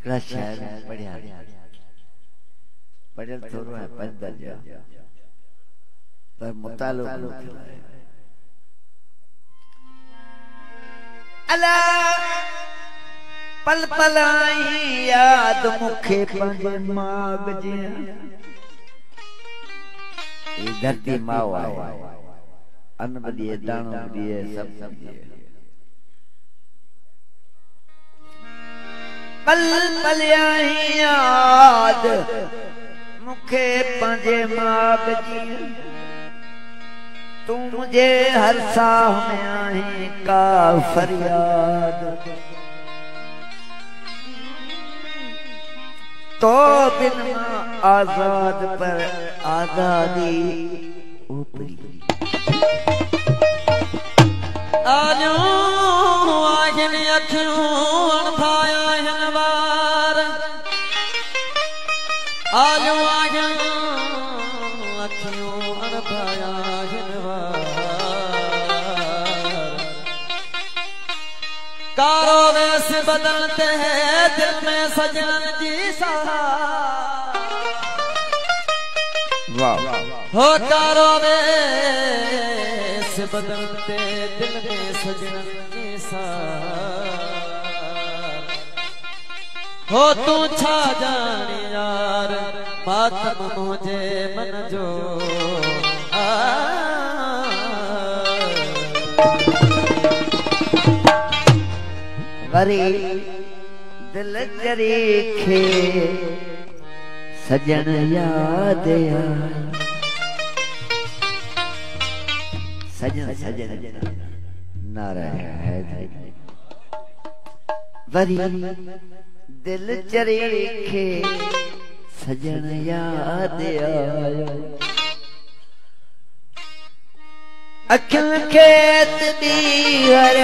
हिकड़ा शायर पढ़िया पढ़ियल थोरो है 5 दर्जा पर मुतालो अला पल पल आई याद मुखे पंजे माग जी ये धरती माओ आए अन्न बदिए दाणो बदिए सब दिए पल पल आई याद मुखे पंजे माग जी तू मुझे हर साह में आई का फरियाद तो बिन आजाद पर आजादी ऊपरी आजो आखिन अखियों अनभाया हनवार आजो आखिन अखियों अनभाया हनवार कारो वेश बदलते हैं दिल में सजन जी सा वाह हो कारो वेश बदलते दिल में सजन जी सा हो तू छा जानी यार मातम मुझे मन जो वरी दिल जरीखे सजन याद सजन सजन नारायण है वरी दिल जरीखे सजन याद आयो अखिल खेत दीवर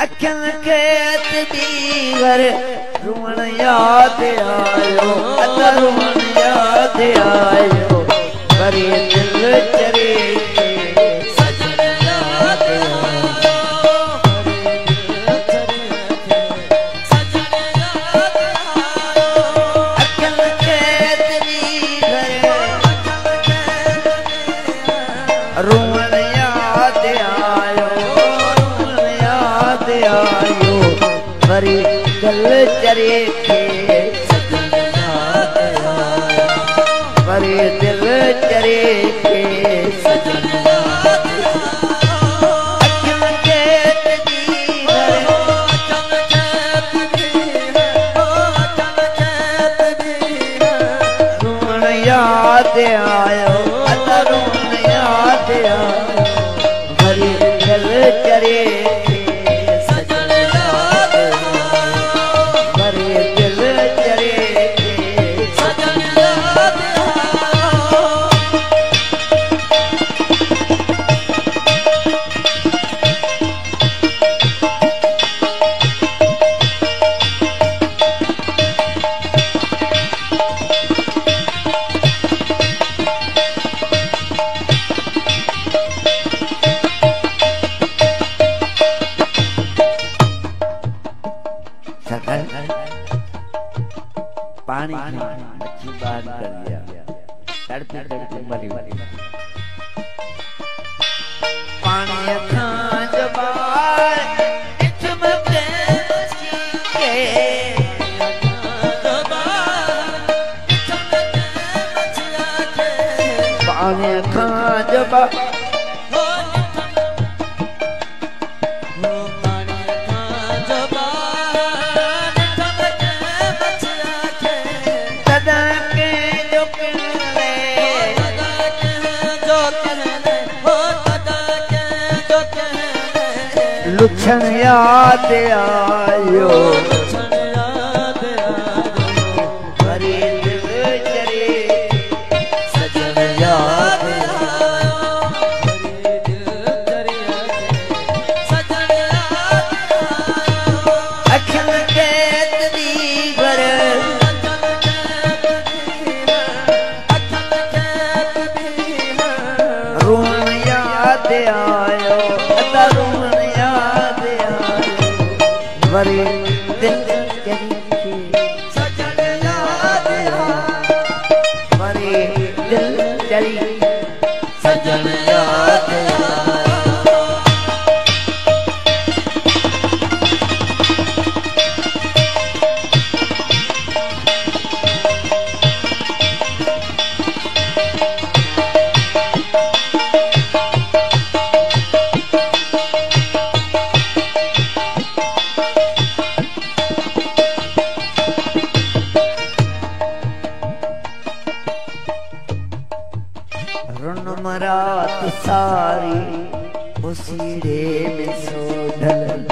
अखिल खेत दीवर रुण याद आयो रुण याद आयो वरी दिल चरे सजन याद आयो सजन याद आयो अखिल खेत दीवर रुण याद आयो आयो वरी दिल चरे सजन याद आयो वरी दिल चरे सजन याद आयो अखिल खेत दीवर चल खेत दी हो चल खेत दी रुण याद आयो रुण याद आयो वरी दिल चरे सजन याद आयो वरी दिल चरे सजन याद आयो पानी मच्छी बाहर कर दिया तड़पे तड़पे मरी पानी खां जबार इठमके मच्छी के पानी खां जबार लुछन याद आयो वरी दिल चरे सजन याद अखिल खेत दीवर रुण याद आयो रुण याद आयो वरी दिल चरी सजन याद वरी दिल चरी सजन याद रात सारी उसीरे में सोढल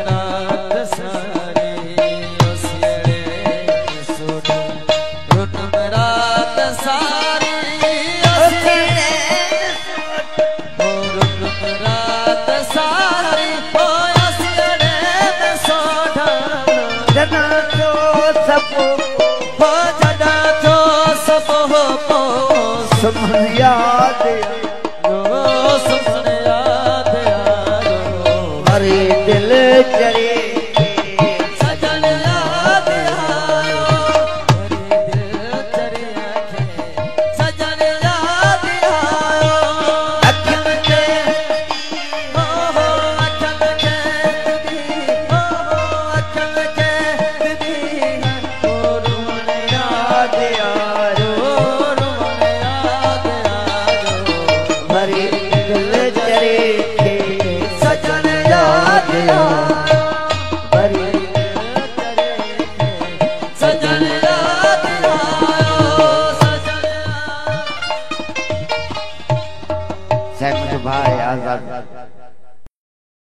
रात सारी उसीरे में सोढल रात सारी उसीरे रात सारी उसीरे में सोढल जना जो सब हो जना जो सब हो सुमन याद सुमन याद आयो हरे दिल चरे सजन याद आयो हरे दिल चरे सजन याद आयो अखिन के हो अखिन के हो अखिन के दी रुमन याद आयो हरे दिल चरे सजन याद आयो हरे सजन याद आयो सजन सहमत भाई आजाद